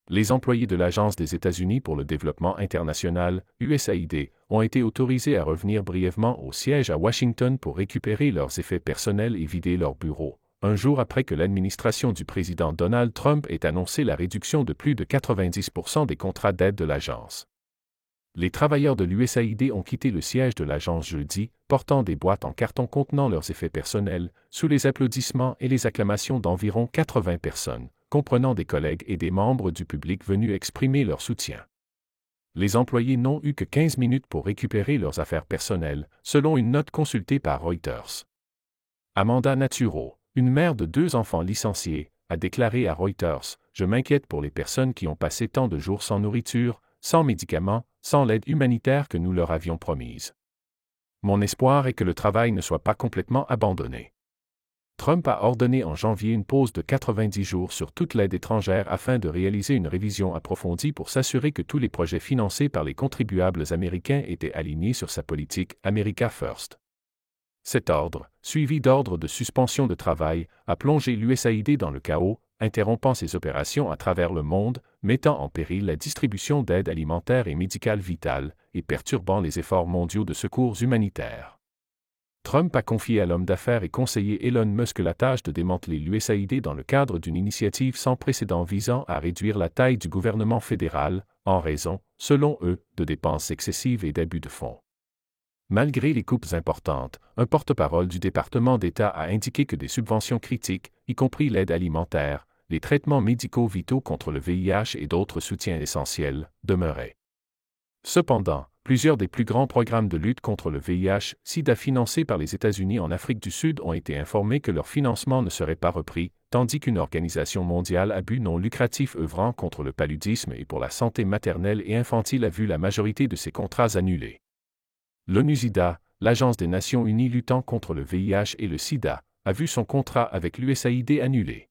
Les employés de l'Agence des États-Unis pour le développement international, USAID, ont été autorisés à revenir brièvement au siège à Washington pour récupérer leurs effets personnels et vider leurs bureaux, un jour après que l'administration du président Donald Trump ait annoncé la réduction de plus de 90% des contrats d'aide de l'agence. Les travailleurs de l'USAID ont quitté le siège de l'agence jeudi, portant des boîtes en carton contenant leurs effets personnels, sous les applaudissements et les acclamations d'environ 80 personnes, comprenant des collègues et des membres du public venus exprimer leur soutien. Les employés n'ont eu que 15 minutes pour récupérer leurs affaires personnelles, selon une note consultée par Reuters. Amanda Naturo, une mère de 2 enfants licenciés, a déclaré à Reuters « Je m'inquiète pour les personnes qui ont passé tant de jours sans nourriture, sans médicaments, sans l'aide humanitaire que nous leur avions promise. Mon espoir est que le travail ne soit pas complètement abandonné. » Trump a ordonné en janvier une pause de 90 jours sur toute l'aide étrangère afin de réaliser une révision approfondie pour s'assurer que tous les projets financés par les contribuables américains étaient alignés sur sa politique America First. Cet ordre, suivi d'ordres de suspension de travail, a plongé l'USAID dans le chaos, interrompant ses opérations à travers le monde, mettant en péril la distribution d'aide alimentaire et médicale vitale, et perturbant les efforts mondiaux de secours humanitaires. Trump a confié à l'homme d'affaires et conseiller Elon Musk la tâche de démanteler l'USAID dans le cadre d'une initiative sans précédent visant à réduire la taille du gouvernement fédéral, en raison, selon eux, de dépenses excessives et d'abus de fonds. Malgré les coupes importantes, un porte-parole du département d'État a indiqué que des subventions critiques, y compris l'aide alimentaire, les traitements médicaux vitaux contre le VIH et d'autres soutiens essentiels, demeuraient. Cependant, plusieurs des plus grands programmes de lutte contre le VIH-Sida financés par les États-Unis en Afrique du Sud ont été informés que leur financement ne serait pas repris, tandis qu'une organisation mondiale à but non lucratif œuvrant contre le paludisme et pour la santé maternelle et infantile a vu la majorité de ses contrats annulés. L'ONU-SIDA, l'Agence des Nations Unies luttant contre le VIH et le sida, a vu son contrat avec l'USAID annulé.